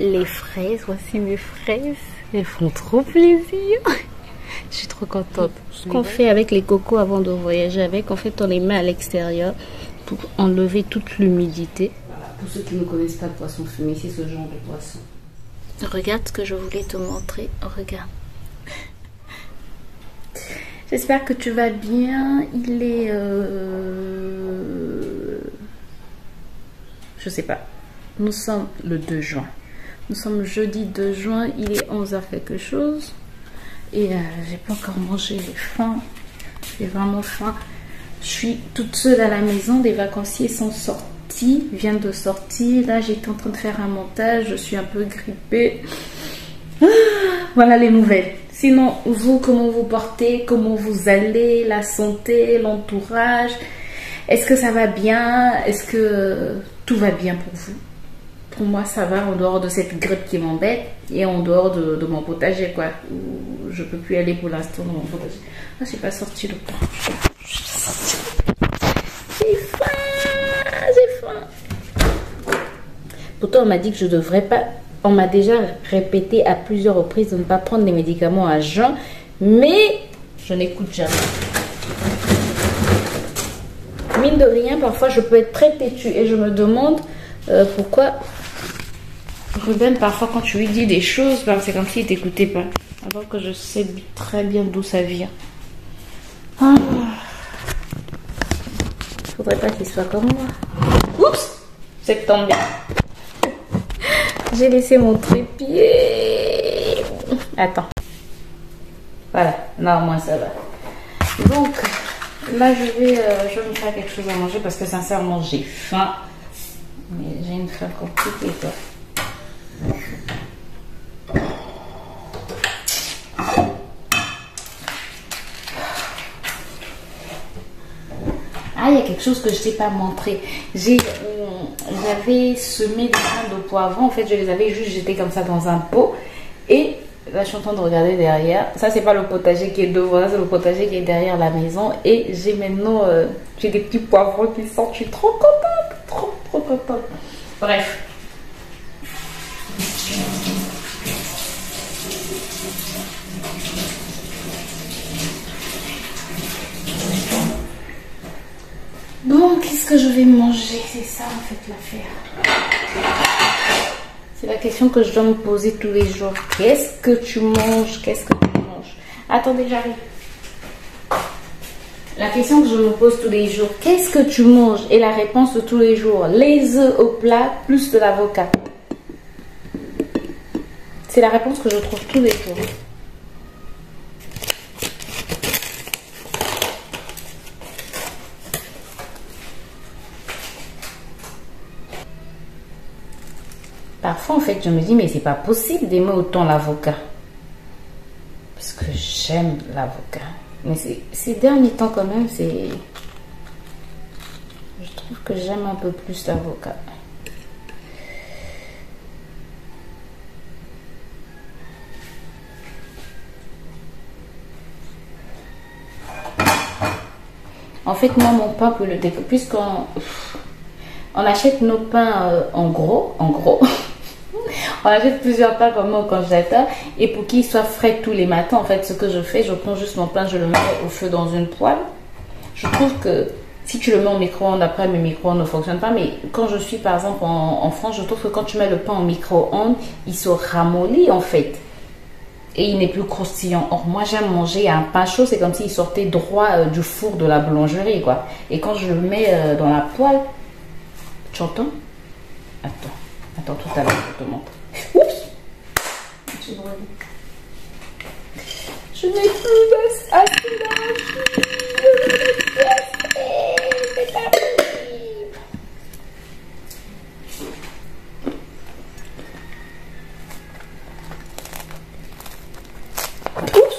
les fraises. Voici mes fraises. Elles font trop plaisir. Je suis trop contente. Ce qu'on fait avec les cocos avant de voyager avec, en fait, on les met à l'extérieur pour enlever toute l'humidité. Voilà, pour ceux qui ne connaissent pas le poisson fumé, c'est ce genre de poisson. Regarde ce que je voulais te montrer. Regarde. J'espère que tu vas bien. Il est... je sais pas. Nous sommes le 2 juin. Nous sommes jeudi 2 juin. Il est 11h quelque chose. Et j'ai pas encore mangé. J'ai faim. J'ai vraiment faim. Je suis toute seule à la maison. Les vacanciers sont sortis. Viennent de sortir. Là, j'étais en train de faire un montage. Je suis un peu grippée. Ah, voilà les nouvelles. Sinon, vous, comment vous portez? Comment vous allez? La santé, l'entourage? Est-ce que ça va bien? Est-ce que tout va bien pour vous? Pour moi, ça va, en dehors de cette grippe qui m'embête et en dehors de mon potager, quoi. Où je peux plus aller pour l'instant dans mon potager. Ah, j'ai pas sorti le pain. J'ai faim, j'ai faim. Pourtant, on m'a dit que je devrais pas. On m'a déjà répété à plusieurs reprises de ne pas prendre les médicaments à jeun, mais je n'écoute jamais. Mine de rien, parfois, je peux être très têtue et je me demande pourquoi. Ruben, parfois quand tu lui dis des choses, c'est comme s'il t'écoutait pas. Alors que je sais très bien d'où ça vient. Ah. Faudrait pas qu'il soit comme moi. Oups, c'est que tombe bien. J'ai laissé mon trépied. Attends. Voilà, normalement ça va. Donc là je vais me faire quelque chose à manger parce que sincèrement j'ai faim. Mais j'ai une faim compliquée quoi. Ah, il y a quelque chose que je ne t'ai pas montré. J'avais semé des grains de poivron. En fait, je les avais juste jetés comme ça dans un pot. Et là, je suis en train de regarder derrière. Ça, c'est pas le potager qui est devant. Là, c'est le potager qui est derrière la maison. Et j'ai maintenant j'ai des petits poivrons qui sortent. Je suis trop contente. Trop contente. Bref. Bon, qu'est-ce que je vais manger? C'est ça en fait l'affaire. C'est la question que je dois me poser tous les jours. Qu'est-ce que tu manges? Qu'est-ce que tu manges? Attendez, j'arrive. La question que je me pose tous les jours. Qu'est-ce que tu manges? Et la réponse de tous les jours. Les œufs au plat plus de l'avocat. C'est la réponse que je trouve tous les jours. Parfois, en fait, je me dis, mais c'est pas possible d'aimer autant l'avocat. Parce que j'aime l'avocat. Mais ces derniers temps, quand même, je trouve que j'aime un peu plus l'avocat. En fait, moi, mon pain peut le découper. Puisqu'on achète nos pains en gros. On achète plusieurs pains comme moi au congélateur et pour qu'ils soient frais tous les matins, en fait, ce que je fais, je prends juste mon pain, je le mets au feu dans une poêle. Je trouve que si tu le mets au micro-ondes, après mes micro-ondes ne fonctionnent pas, mais quand je suis par exemple en France, je trouve que quand tu mets le pain au micro-ondes, il se ramollit en fait et il n'est plus croustillant. Or moi j'aime manger un pain chaud, c'est comme s'il sortait droit du four de la boulangerie quoi. Et quand je le mets dans la poêle, tu entends? Attends, tout à l'heure, je te montre. Oups! Je n'ai plus assez d'arachide. C'est pas possible. Oups!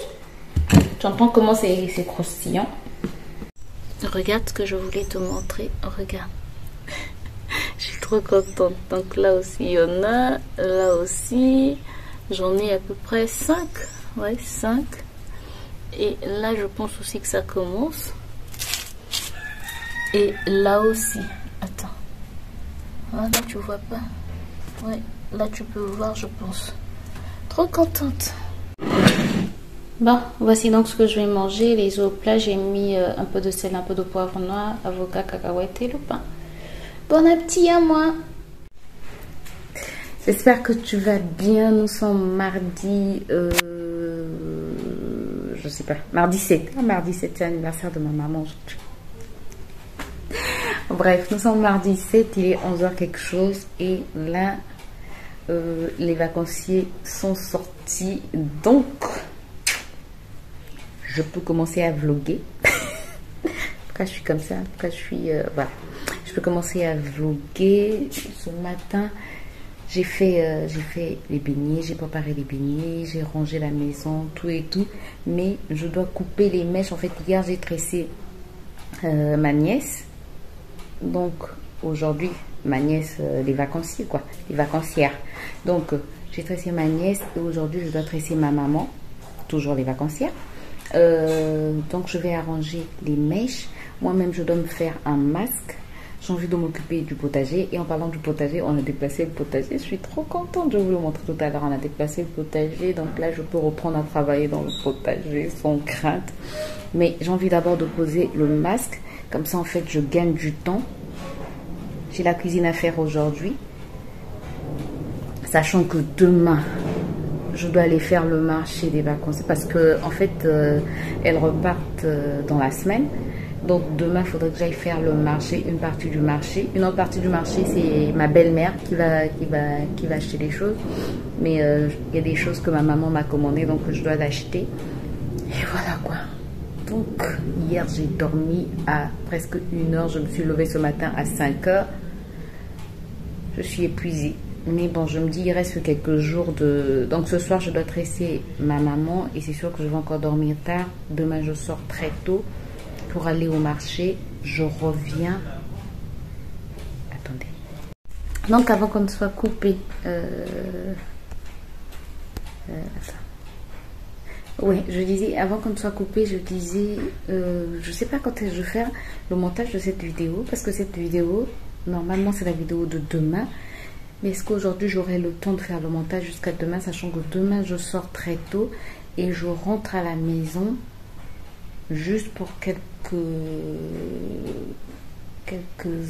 Tu entends comment c'est croustillant? Regarde ce que je voulais te montrer. Regarde. Je suis trop contente. Donc là aussi il y en a, là aussi j'en ai à peu près 5. Ouais, 5. Et là je pense aussi que ça commence. Et là aussi. Attends. Ah là tu vois pas. Ouais, Là, tu peux voir, je pense. Trop contente. Bon, voici donc ce que je vais manger. Les œufs au plat, j'ai mis un peu de sel, un peu de poivre noir, avocat, cacahuète et le pain. Bon appétit à moi. J'espère que tu vas bien. Nous sommes mardi, je sais pas, mardi 7. Ah, mardi 7, c'est l'anniversaire de ma maman aujourd'hui. Bref, nous sommes mardi 7, il est 11h quelque chose. Et là, les vacanciers sont sortis. Donc, je peux commencer à vlogger. Pourquoi je suis comme ça? Pourquoi je suis... voilà. Je peux commencer à vlogger. Ce matin, j'ai fait les beignets, j'ai préparé les beignets, j'ai rangé la maison, tout et tout. Mais je dois couper les mèches. En fait, hier, j'ai tressé ma nièce. Donc, aujourd'hui, ma nièce, les vacanciers, quoi. Les vacancières. Donc, j'ai tressé ma nièce et aujourd'hui, je dois tresser ma maman. Toujours les vacancières. Donc, je vais arranger les mèches. Moi-même, je dois me faire un masque. J'ai envie de m'occuper du potager. Et en parlant du potager, on a déplacé le potager. Je suis trop contente. Je vous le montrer tout à l'heure. On a déplacé le potager. Donc là, je peux reprendre à travailler dans le potager sans crainte. Mais j'ai envie d'abord de poser le masque. Comme ça, en fait, je gagne du temps. J'ai la cuisine à faire aujourd'hui. Sachant que demain, je dois aller faire le marché des vacances. Parce que, en fait, elles repartent dans la semaine. Donc demain, il faudrait que j'aille faire le marché, une partie du marché. Une autre partie du marché, c'est ma belle-mère qui va acheter les choses. Mais il y a des choses que ma maman m'a commandées, donc je dois l'acheter. Et voilà quoi. Donc hier, j'ai dormi à presque 1h. Je me suis levée ce matin à 5h. Je suis épuisée. Mais bon, je me dis, il reste quelques jours de... Donc ce soir, je dois tresser ma maman. Et c'est sûr que je vais encore dormir tard. Demain, je sors très tôt pour aller au marché. Je reviens. Attendez. Donc avant qu'on ne soit coupé. Oui, je disais, avant qu'on ne soit coupé, je disais, je sais pas quand est-ce que je vais faire le montage de cette vidéo. Parce que cette vidéo, normalement c'est la vidéo de demain. Mais est-ce qu'aujourd'hui j'aurai le temps de faire le montage jusqu'à demain, sachant que demain je sors très tôt et je rentre à la maison juste pour quelques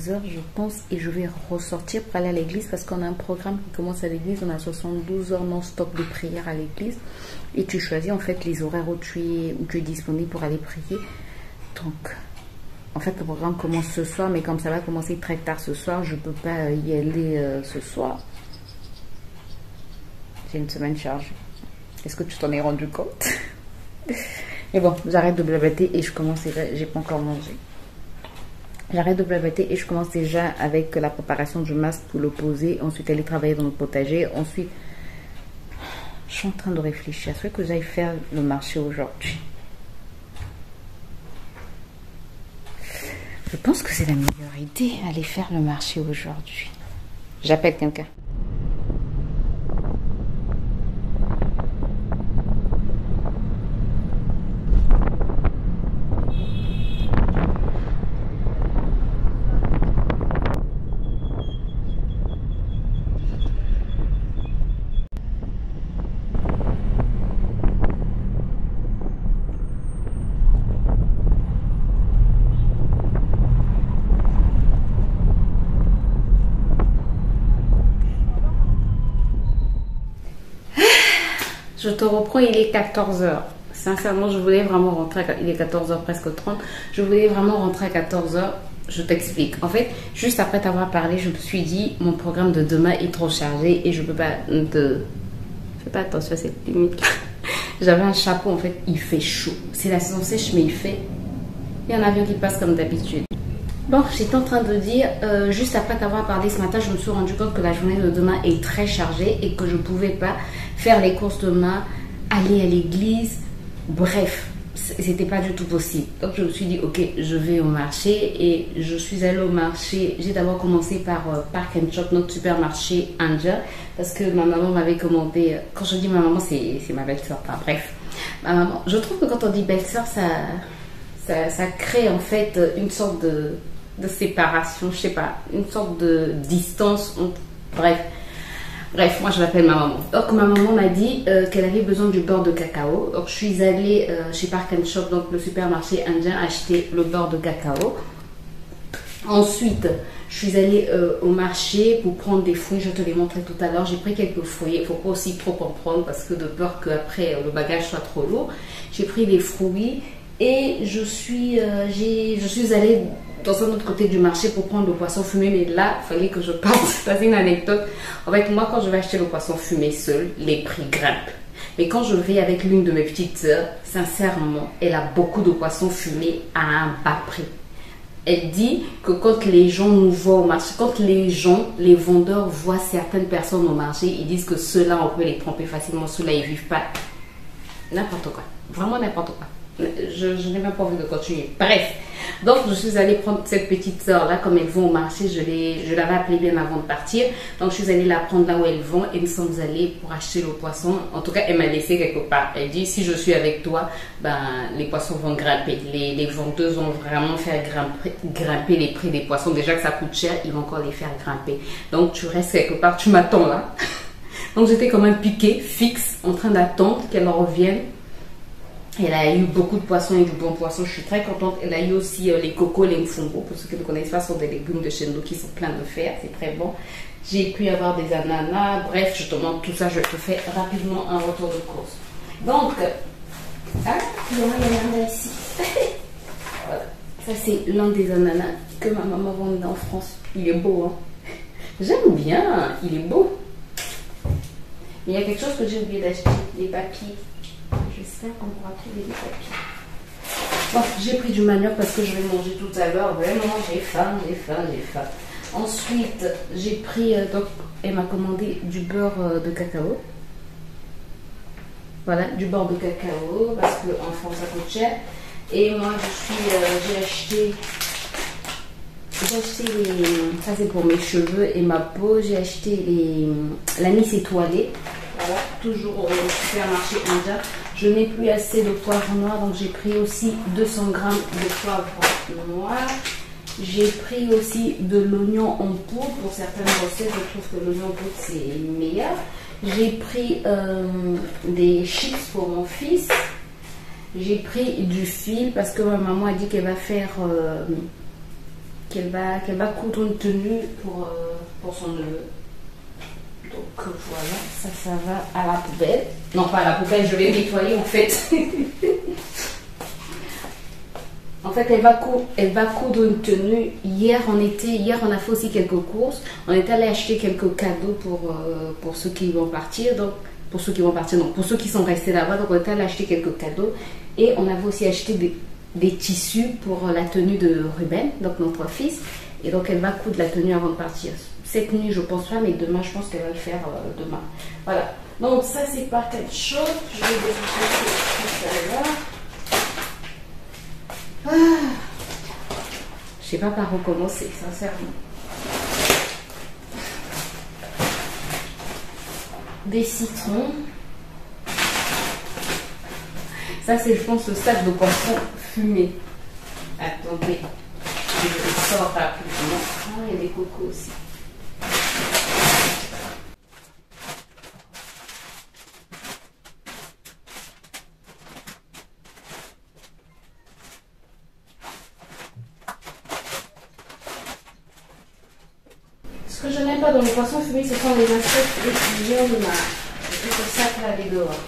heures je pense, et je vais ressortir pour aller à l'église parce qu'on a un programme qui commence à l'église. On a 72 heures non-stop de prière à l'église et tu choisis en fait les horaires où tu es disponible pour aller prier. Donc en fait le programme commence ce soir, mais comme ça va commencer très tard ce soir, je peux pas y aller ce soir. J'ai une semaine chargée. Est-ce que tu t'en es rendu compte? Mais bon, j'arrête de blablater et je commence déjà. J'ai pas encore mangé. J'arrête de blablater et je commence déjà avec la préparation du masque pour le poser. Ensuite, aller travailler dans le potager. Ensuite, je suis en train de réfléchir. Est-ce que j'aille faire le marché aujourd'hui? Je pense que c'est la meilleure idée, aller faire le marché aujourd'hui. J'appelle quelqu'un. Je te reprends, il est 14h. Sincèrement, je voulais vraiment rentrer il est 14h presque 30. Je voulais vraiment rentrer à 14h. Je t'explique. En fait, juste après t'avoir parlé, je me suis dit, mon programme de demain est trop chargé et je peux pas te... Fais pas attention à cette limite. J'avais un chapeau, en fait, il fait chaud. C'est la saison sèche, mais il y a un avion qui passe comme d'habitude. Bon, j'étais en train de dire, juste après t'avoir parlé ce matin, je me suis rendu compte que la journée de demain est très chargée et que je ne pouvais pas faire les courses demain, aller à l'église, bref, c'était pas du tout possible. Donc je me suis dit, ok, je vais au marché et je suis allée au marché. J'ai d'abord commencé par Park and Shop, notre supermarché indien, parce que ma maman m'avait commandé, quand je dis ma maman, c'est ma belle-sœur, enfin bref, ma maman. Je trouve que quand on dit belle-sœur, ça crée en fait une sorte de séparation, je sais pas, une sorte de distance, bref. Bref, moi je l'appelle ma maman. Donc ma maman m'a dit qu'elle avait besoin du beurre de cacao. Donc je suis allée chez Park and Shop, donc le supermarché indien, acheter le beurre de cacao. Ensuite, je suis allée au marché pour prendre des fruits. Je te l'ai montré tout à l'heure. J'ai pris quelques fruits. Il ne faut pas aussi trop en prendre parce que de peur qu'après le bagage soit trop lourd. J'ai pris des fruits et je suis allée dans un autre côté du marché pour prendre le poisson fumé. Mais là, il fallait que je parte. C'est une anecdote. En fait, moi, quand je vais acheter le poisson fumé seul, les prix grimpent. Mais quand je vais avec l'une de mes petites sœurs, sincèrement, elle a beaucoup de poissons fumés à un bas prix. Elle dit que quand les gens nous voient au marché, quand les vendeurs voient certaines personnes au marché, ils disent que ceux-là, on peut les tromper facilement, ceux-là, ils ne vivent pas. N'importe quoi. Vraiment n'importe quoi. Je n'ai même pas envie de continuer. Bref. Donc, je suis allée prendre cette petite sœur-là, comme elles vont au marché, je l'avais appelée bien avant de partir. Donc, je suis allée la prendre là où elles vont et nous sommes allés pour acheter le poisson. En tout cas, elle m'a laissé quelque part. Elle dit, si je suis avec toi, ben, les poissons vont grimper. Les vendeuses vont vraiment faire grimper les prix des poissons. Déjà que ça coûte cher, ils vont encore les faire grimper. Donc, tu restes quelque part, tu m'attends là. Donc, j'étais comme un piqué fixe en train d'attendre qu'elle revienne. Elle a eu beaucoup de poissons et du bon poisson, je suis très contente. Elle a eu aussi les cocos, les mfungo, pour ceux qui ne connaissent pas, ce sont des légumes de chez nous qui sont pleins de fer, c'est très bon. J'ai pu avoir des ananas, bref, je te montre tout ça, je te fais rapidement un retour de course. Donc, il y en a un ananas ici. Voilà, ça c'est l'un des ananas que ma maman vendait en France. Il est beau, hein. J'aime bien, il est beau. Mais il y a quelque chose que j'ai oublié d'acheter, les papiers. J'espère qu'on pourra trouver des papiers. Bon, j'ai pris du manioc parce que je vais manger tout à l'heure. Vraiment, j'ai faim. Ensuite, j'ai pris, donc, elle m'a commandé du beurre de cacao. Voilà, du beurre de cacao parce qu'en France, ça coûte cher. Et moi, j'ai acheté ça c'est pour mes cheveux et ma peau. J'ai acheté l'anis étoilé. Voilà, toujours au supermarché indien. Je n'ai plus assez de poivre noir, donc j'ai pris aussi 200 g de poivre noir. J'ai pris aussi de l'oignon en poudre. Pour certaines recettes, je trouve que l'oignon en poudre c'est meilleur. J'ai pris des chips pour mon fils. J'ai pris du fil parce que ma maman a dit qu'elle va faire, qu'elle va coudre une tenue pour son neveu. Donc voilà, ça va à la poubelle. Non, pas à la poubelle, je vais nettoyer en fait. En fait, elle va coudre une tenue. Hier, on a fait aussi quelques courses. On est allé acheter quelques cadeaux pour ceux qui vont partir. Donc, pour ceux qui sont restés là-bas. Donc, on est allé acheter quelques cadeaux. Et on avait aussi acheté des tissus pour la tenue de Ruben, donc notre fils. Et donc, elle va coudre la tenue avant de partir. Cette nuit, je pense pas, mais demain, je pense qu'elle va le faire demain. Voilà. Donc, ça, c'est pas quelque chose. Je vais dérouler tout à l'heure. Je sais pas par où commencer, sincèrement. Des citrons. Ça, c'est, je pense, le sac de poisson fumé. Attendez. Je le sors rapidement. Ah, il y a des cocos aussi. Ce que je n'aime pas dans les poissons fumés, ce sont les insectes et il y en a. C'est ce sac-là, les dehors.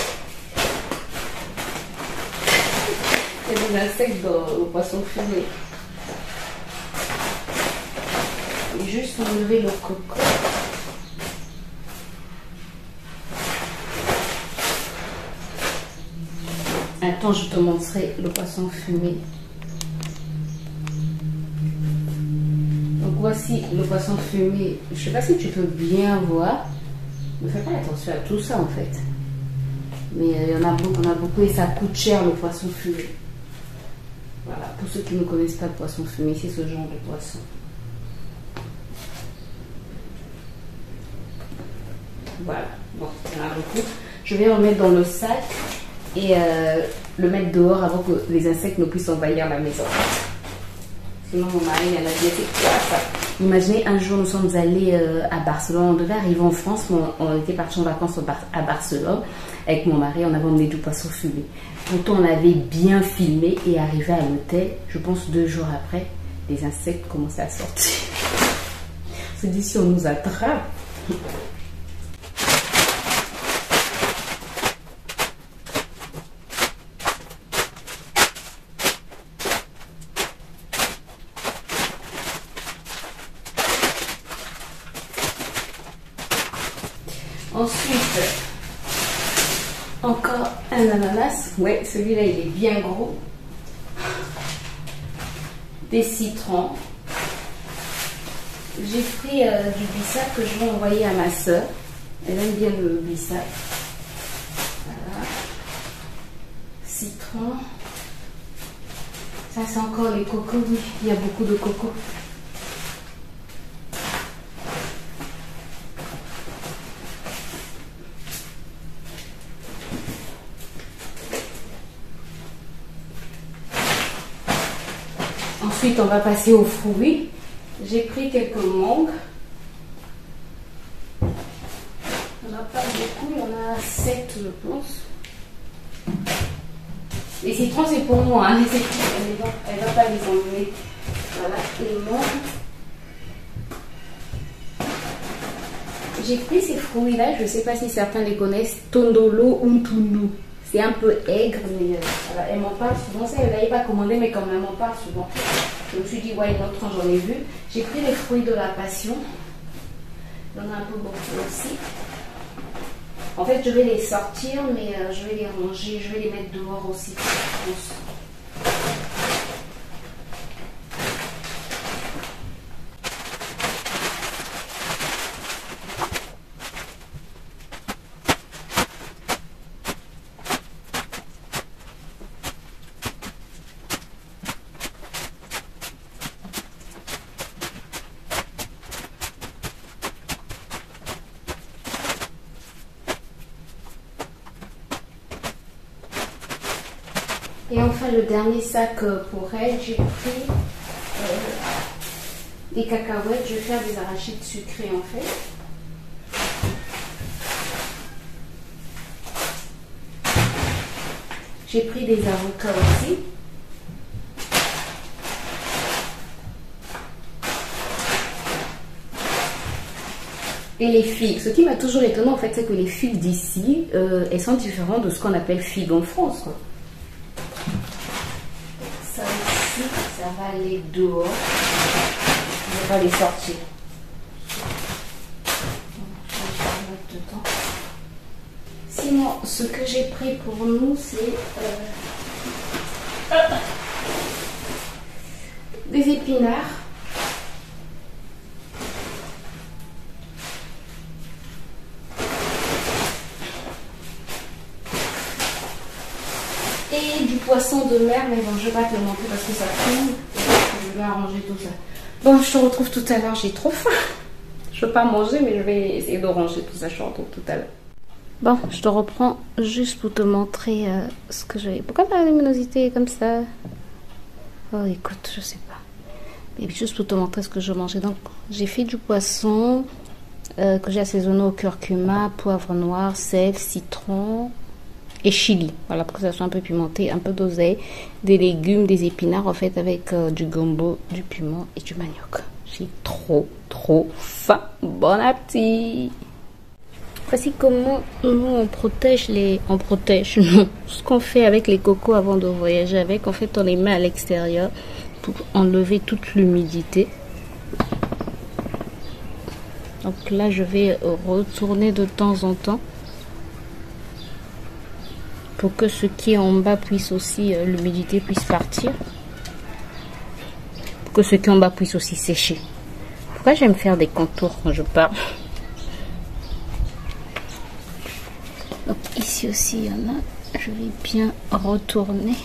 Il y a des insectes dans le poisson fumé. Et juste enlever le coco. Attends, je te montrerai le poisson fumé. Donc voici le poisson fumé. Je ne sais pas si tu peux bien voir. Ne fais pas attention à tout ça en fait. Mais il y en a beaucoup et ça coûte cher le poisson fumé. Voilà, pour ceux qui ne connaissent pas le poisson fumé, c'est ce genre de poisson. Voilà, bon, il y en a beaucoup. Je vais remettre dans le sac et le mettre dehors avant que les insectes ne puissent envahir la maison. Sinon mon mari, il a dit, c'est quoi ça? Imaginez, un jour, nous sommes allés à Barcelone. On devait arriver en France, mais on était partis en vacances à Barcelone. Avec mon mari, on avait emmené du poisson fumé. Pourtant, on avait bien filmé et arrivé à l'hôtel, je pense 2 jours après, les insectes commençaient à sortir. On se dit, si on nous attrape. Ensuite, encore un ananas. Ouais, celui-là, il est bien gros. Des citrons. J'ai pris du bissap que je vais envoyer à ma soeur. Elle aime bien le bissap. Voilà. Citron. Ça, c'est encore les cocos. Oui, il y a beaucoup de cocos. Ensuite, on va passer aux fruits. J'ai pris quelques mangues. Il n'y en a pas beaucoup, il y en a 7, je pense. Les citrons, c'est pour moi. Hein. Elle ne va pas les enlever. Voilà, les mangues. J'ai pris ces fruits-là, je ne sais pas si certains les connaissent. Tondolo Untunu. C'est un peu aigre, mais voilà, elle m'en parle souvent. Ça, elle n'avait pas commandé, mais quand même, elle m'en parle souvent. Je me suis dit, ouais, une autre, j'en ai vu. J'ai pris les fruits de la passion. Il y en a un peu beaucoup aussi. En fait, je vais les sortir, mais je vais les ranger. Je vais les mettre dehors aussi, je pense. Et enfin, le dernier sac pour elle, j'ai pris des cacahuètes. Je vais faire des arachides sucrés en fait. J'ai pris des avocats aussi. Et les figues. Ce qui m'a toujours étonné en fait, c'est que les figues d'ici, elles sont différentes de ce qu'on appelle figues en France, quoi. Ça aussi, ça va aller dehors. Je vais les sortir. Je vais mettre dedans. Sinon, ce que j'ai pris pour nous, c'est des épinards. Et du poisson de mer, mais bon, je ne vais pas te le montrer parce que ça tombe. Je vais arranger tout ça. Bon, je te retrouve tout à l'heure, j'ai trop faim. Je ne veux pas manger, mais je vais essayer de ranger tout ça. Je te retrouve tout à l'heure. Bon, je te reprends juste pour te montrer ce que j'ai. Pourquoi la luminosité est comme ça? Oh, écoute, je sais pas. Mais juste pour te montrer ce que je mangeais. Donc, j'ai fait du poisson que j'ai assaisonné au curcuma, poivre noir, sel, citron et chili. Voilà, pour que ça soit un peu pimenté, un peu d'oseille, des légumes, des épinards en fait avec du gombo, du piment et du manioc. J'ai trop faim. Bon appétit. Voici comment nous on protège non, ce qu'on fait avec les cocos avant de voyager avec. En fait, on les met à l'extérieur pour enlever toute l'humidité. Donc là, je vais retourner de temps en temps pour que ce qui est en bas puisse aussi, l'humidité puisse partir. Pour que ce qui est en bas puisse aussi sécher. Pourquoi j'aime faire des contours quand je parle? Donc ici aussi il y en a, je vais bien retourner.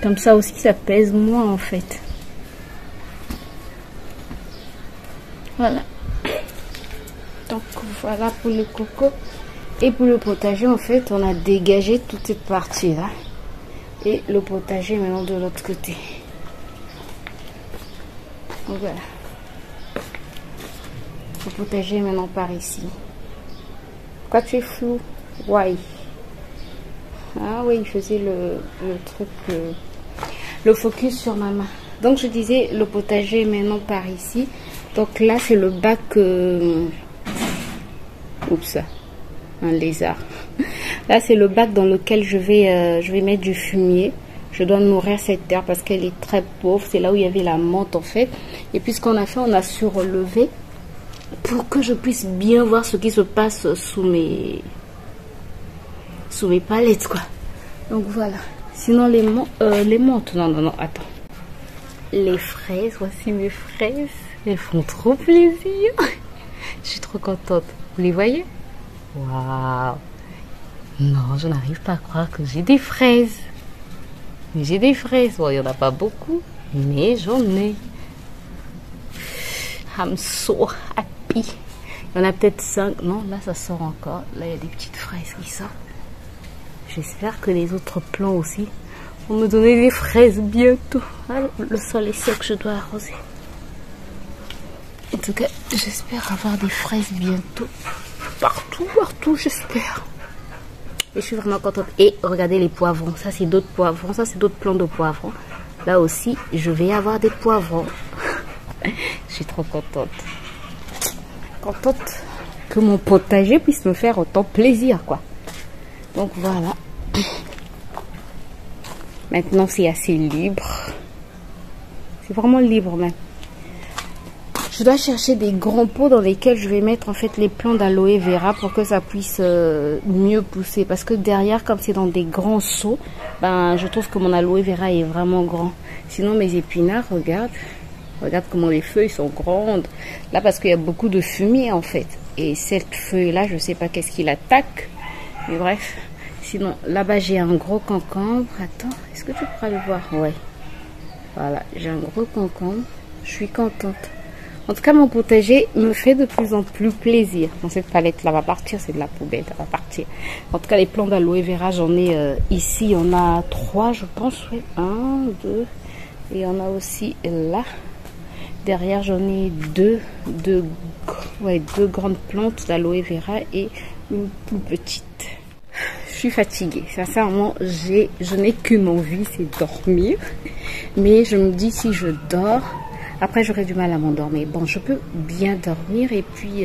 Comme ça aussi ça pèse moins en fait. Voilà. Donc voilà pour le coco. Et pour le potager en fait on a dégagé toute cette partie là. Et le potager maintenant de l'autre côté. Donc voilà. Le potager maintenant par ici. Pourquoi tu es flou? Ouais. Ah oui, il faisait le truc, le focus sur ma main. Donc je disais, le potager maintenant par ici. Donc là c'est le bac... Oups, un lézard. Là c'est le bac dans lequel je vais mettre du fumier. Je dois nourrir cette terre parce qu'elle est très pauvre. C'est là où il y avait la menthe en fait. Et puis ce qu'on a fait, on a surlevé pour que je puisse bien voir ce qui se passe sous mes palettes quoi. Donc voilà. Sinon les menthes, non, attends. Les fraises, voici mes fraises. Elles font trop plaisir. Je suis trop contente. Vous les voyez? Waouh! Non, je n'arrive pas à croire que j'ai des fraises. J'ai des fraises. Bon, il n'y en a pas beaucoup, mais j'en ai. I'm so happy. Il y en a peut-être 5. Non, là, ça sort encore. Là, il y a des petites fraises qui sortent. J'espère que les autres plants aussi vont me donner des fraises bientôt. Ah, le sol est sec, je dois arroser. En tout cas, j'espère avoir des fraises bientôt. Partout, j'espère. Et je suis vraiment contente. Et regardez les poivrons. Ça, c'est d'autres poivrons. Ça, c'est d'autres plants de poivrons. Là aussi, je vais avoir des poivrons. Je suis trop contente. Contente que mon potager puisse me faire autant plaisir, quoi. Donc, voilà. Maintenant, c'est assez libre. C'est vraiment libre, même. Je dois chercher des grands pots dans lesquels je vais mettre en fait les plants d'aloe vera pour que ça puisse mieux pousser. Parce que derrière, comme c'est dans des grands seaux, ben je trouve que mon aloe vera est vraiment grand. Sinon mes épinards, regarde comment les feuilles sont grandes. Là parce qu'il y a beaucoup de fumier en fait. Et cette feuille là, je sais pas qu'est-ce qui l'attaque. Mais bref. Sinon là-bas j'ai un gros concombre. Attends, est-ce que tu pourras le voir? Ouais. Voilà, j'ai un gros concombre. Je suis contente. En tout cas, mon potager me fait de plus en plus plaisir. Bon, cette palette-là va partir, c'est de la poubelle, ça va partir. En tout cas, les plants d'aloe vera, j'en ai ici, on a 3, je pense. Oui. 1, 2, et il y en a aussi là. Derrière, j'en ai deux grandes plantes d'aloe vera et une plus petite. Je suis fatiguée. Sincèrement, je n'ai qu'une envie, c'est dormir. Mais je me dis, si je dors... Après, j'aurais du mal à m'endormir. Bon, je peux bien dormir et puis,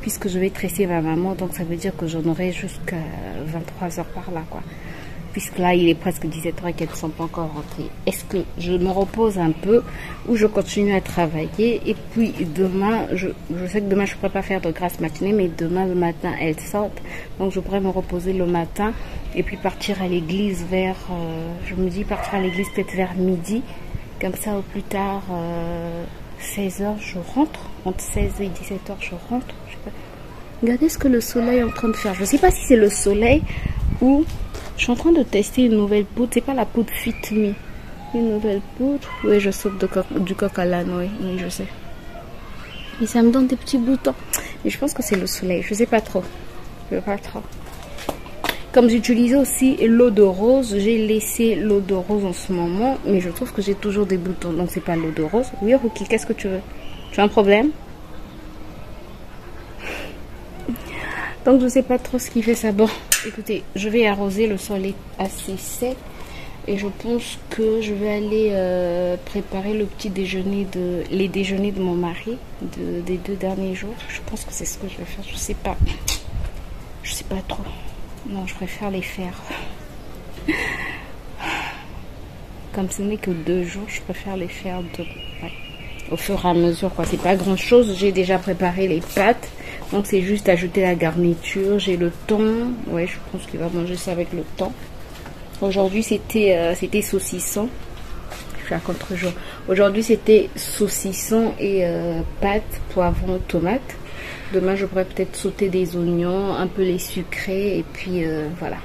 puisque je vais tresser ma maman, donc ça veut dire que j'en aurai jusqu'à 23h par là, quoi. Puisque là, il est presque 17h et qu'elles ne sont pas encore rentrées. Est-ce que je me repose un peu ou je continue à travailler? Et puis, demain, je sais que demain, je ne pourrais pas faire de grasse matinée, mais demain, le matin, elles sortent. Donc, je pourrais me reposer le matin et puis partir à l'église vers, je me dis partir à l'église peut-être vers midi. Comme ça, au plus tard, 16h, je rentre. Entre 16 et 17h, je rentre. Je sais pas. Regardez ce que le soleil est en train de faire. Je ne sais pas si c'est le soleil ou... Je suis en train de tester une nouvelle poudre. C'est pas la poudre Fit Me. Une nouvelle poudre. Oui, je saute du coq à l'âne. Oui, je sais. Et ça me donne des petits boutons. Mais je pense que c'est le soleil. Je sais pas trop. Je sais pas trop. Comme j'utilisais aussi l'eau de rose, j'ai laissé l'eau de rose en ce moment, mais je trouve que j'ai toujours des boutons, donc c'est pas l'eau de rose. Oui, Rookie, qu'est-ce que tu veux? Tu as un problème? Donc je sais pas trop ce qui fait ça. Bon, écoutez, je vais arroser, le sol est assez sec et je pense que je vais aller préparer le petit déjeuner les déjeuners de mon mari des 2 derniers jours. Je pense que c'est ce que je vais faire. Je sais pas trop. Non, je préfère les faire. Comme ce n'est que 2 jours, je préfère les faire au fur et à mesure, quoi. C'est pas grand chose. J'ai déjà préparé les pâtes. Donc c'est juste ajouter la garniture. J'ai le thon. Ouais, je pense qu'il va manger ça avec le thon. Aujourd'hui, c'était saucisson. Je suis à contre-jour. Aujourd'hui, c'était saucisson et pâtes, poivrons, tomates. Demain, je pourrais peut-être sauter des oignons, un peu les sucrer et puis voilà.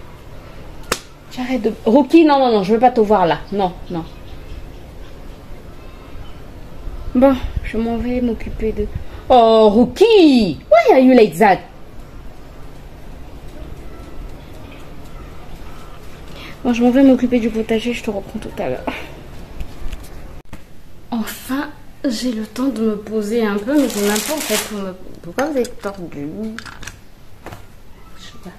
J'arrête de... Rookie, non, je veux pas te voir là. Non. Bon, je m'en vais m'occuper de... Oh, Rookie! Why are you like that? Bon, je m'en vais m'occuper du potager, je te reprends tout à l'heure. Enfin, j'ai le temps de me poser un peu, mais j'ai même pas en fait pour me... Pourquoi vous êtes tordu? Je sais pas.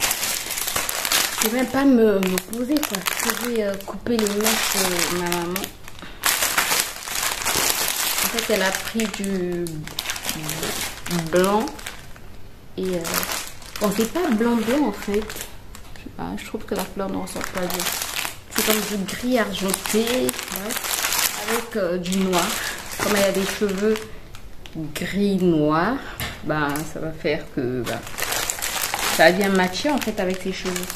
Je vais même pas me poser quoi. Je vais couper les mèches de ma maman. En fait, elle a pris du blanc et bon, c'est pas blanc en fait. Je sais pas, je trouve que la fleur ne ressort pas bien. C'est comme du gris argenté, ouais, avec du noir. Comme elle a des cheveux gris noir, bah ça va faire que bah, ça va bien matcher en fait avec ses cheveux.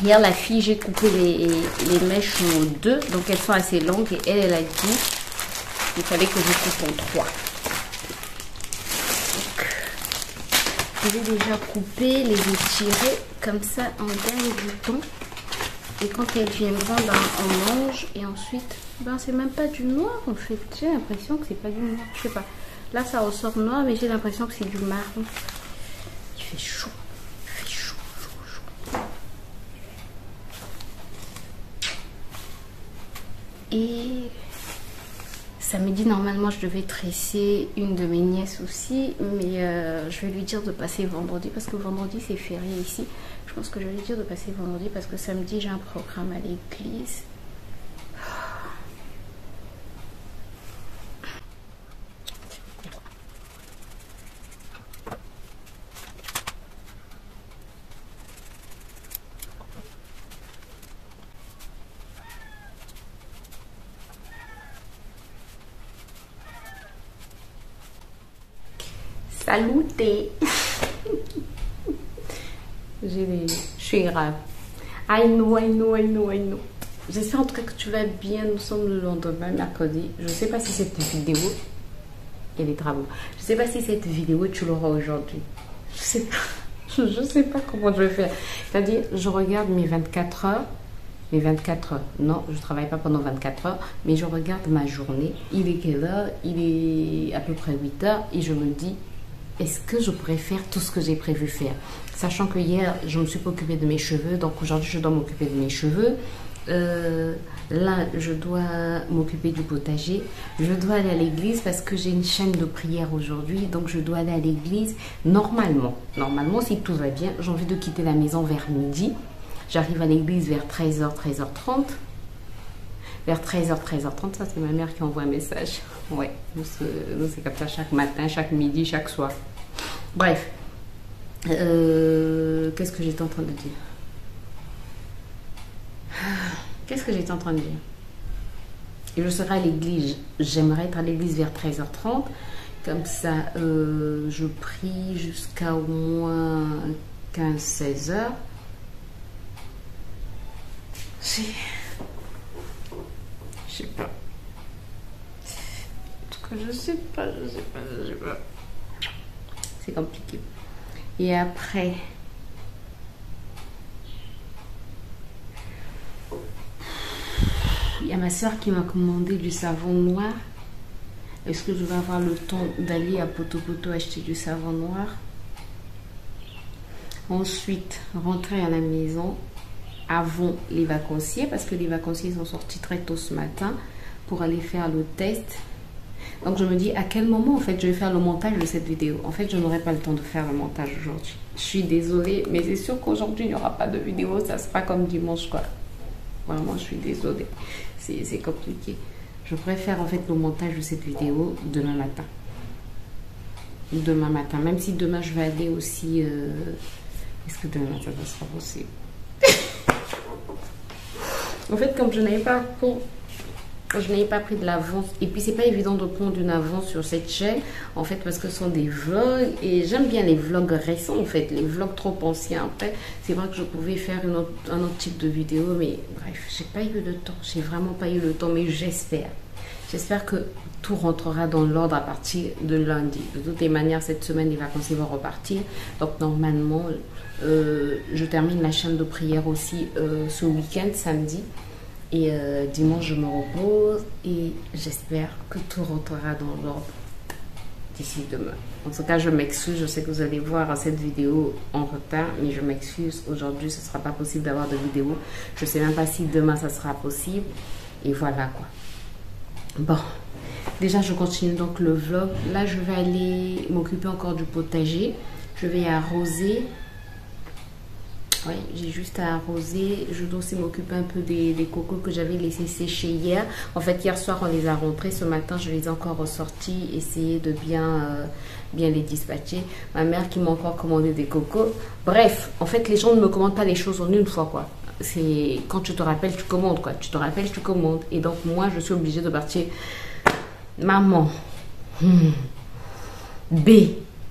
Hier, la fille, j'ai coupé les mèches en deux, donc elles sont assez longues et elle a dit qu'il fallait que je coupe en trois. Donc, je vais déjà couper, les étirer, comme ça on gagne du temps. Et quand elles viendront, ben, on mange et ensuite, ben, c'est même pas du noir en fait. J'ai l'impression que c'est pas du noir, je sais pas. Là, ça ressort noir, mais j'ai l'impression que c'est du marron. Il fait chaud. Et samedi, normalement, je devais tresser une de mes nièces aussi, mais je vais lui dire de passer vendredi parce que vendredi, c'est férié ici. Je pense que je vais lui dire de passer vendredi parce que samedi, j'ai un programme à l'église. Saluté. Je suis grave. I know. J'espère en tout cas que tu vas bien. Nous sommes le lendemain, mercredi. Je ne sais pas si cette vidéo... Il y a des travaux. Je ne sais pas si cette vidéo, tu l'auras aujourd'hui. Je sais pas. Je sais pas comment je vais faire. C'est-à-dire, je regarde mes 24 heures. Mes 24 heures. Non, je ne travaille pas pendant 24 heures. Mais je regarde ma journée. Il est quelle heure? Il est à peu près 8 heures. Et je me dis... Est-ce que je pourrais faire tout ce que j'ai prévu faire? Sachant que hier, je ne me suis pas occupée de mes cheveux. Donc aujourd'hui, je dois m'occuper de mes cheveux. Là, je dois m'occuper du potager. Je dois aller à l'église parce que j'ai une chaîne de prière aujourd'hui. Donc je dois aller à l'église. Normalement, si tout va bien, j'ai envie de quitter la maison vers midi. J'arrive à l'église vers 13h, 13h30. Vers 13h, 13h30, ça c'est ma mère qui envoie un message. Ouais, nous c'est comme ça chaque matin, chaque midi, chaque soir. Bref, qu'est-ce que j'étais en train de dire? Qu'est-ce que j'étais en train de dire? Et je serai à l'église. J'aimerais être à l'église vers 13h30. Comme ça, je prie jusqu'à au moins 15-16h. Je sais pas. En tout cas, je sais pas. C'est compliqué. Et après, il y a ma soeur qui m'a commandé du savon noir. Est-ce que je vais avoir le temps d'aller à Poto acheter du savon noir? Ensuite, rentrer à la maison avant les vacanciers, parce que les vacanciers sont sortis très tôt ce matin pour aller faire le test. Donc je me dis à quel moment en fait je vais faire le montage de cette vidéo. En fait, je n'aurai pas le temps de faire le montage aujourd'hui. Je suis désolée, mais c'est sûr qu'aujourd'hui il n'y aura pas de vidéo, ça sera comme dimanche quoi. Vraiment, je suis désolée, c'est compliqué. Je préfère en fait le montage de cette vidéo demain matin. Même si demain je vais aller aussi... Est-ce que demain matin ça sera possible? En fait, comme je n'avais pas pris de l'avance, et puis c'est pas évident de prendre une avance sur cette chaîne, en fait, parce que ce sont des vlogs, et j'aime bien les vlogs récents, en fait, les vlogs trop anciens. Après, c'est vrai que je pouvais faire un autre type de vidéo, mais bref, j'ai pas eu le temps, j'ai vraiment pas eu le temps, mais j'espère que tout rentrera dans l'ordre à partir de lundi. De toutes les manières, cette semaine, les vacances vont repartir, donc normalement, je termine la chaîne de prière aussi ce week-end, samedi. Et dimanche, je me repose et j'espère que tout rentrera dans l'ordre. d'ici demain. En tout cas, je m'excuse. Je sais que vous allez voir cette vidéo en retard, mais je m'excuse. Aujourd'hui, ce ne sera pas possible d'avoir de vidéo. Je ne sais même pas si demain, ça sera possible. Et voilà quoi. Bon, déjà, je continue donc le vlog. Là, je vais aller m'occuper encore du potager. Je vais arroser. Oui, j'ai juste à arroser. Je dois aussi m'occuper un peu des cocos que j'avais laissés sécher hier. En fait, hier soir, on les a rentrés. Ce matin, je les ai encore ressortis. Essayer de bien les dispatcher. Ma mère qui m'a encore commandé des cocos. Bref, en fait, les gens ne me commandent pas les choses en une fois, quoi. C'est quand tu te rappelles, tu commandes, quoi. Tu te rappelles, tu commandes. Et donc, moi, je suis obligée de partir. Maman. B.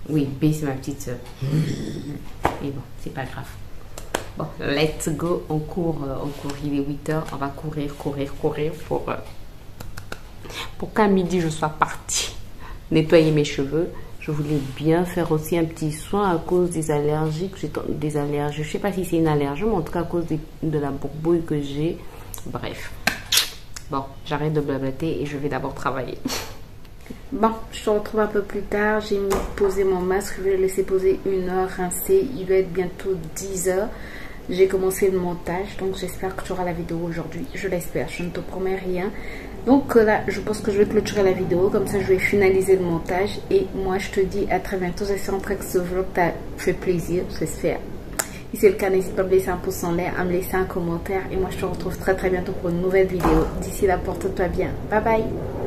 Oui, B, c'est ma petite soeur. Mais bon, c'est pas grave. Bon, let's go, on court, il est 8 h, on va courir pour qu'à midi je sois partie nettoyer mes cheveux. Je voulais bien faire aussi un petit soin à cause des allergies, je sais pas si c'est une allergie, mais en tout cas à cause de la bourbouille que j'ai. Bref, bon, j'arrête de blablater et je vais d'abord travailler. Bon, je te retrouve un peu plus tard. J'ai posé mon masque, je vais le laisser poser 1 heure, rincer. Il va être bientôt 10 h. J'ai commencé le montage, donc j'espère que tu auras la vidéo aujourd'hui. Je l'espère, je ne te promets rien. Donc là, je pense que je vais clôturer la vidéo. Comme ça, je vais finaliser le montage. Et moi, je te dis à très bientôt. J'espère que ce vlog t'a fait plaisir, j'espère. Si c'est le cas, n'hésite pas à me laisser un pouce en l'air, à me laisser un commentaire. Et moi, je te retrouve très bientôt pour une nouvelle vidéo. D'ici là, porte-toi bien. Bye bye.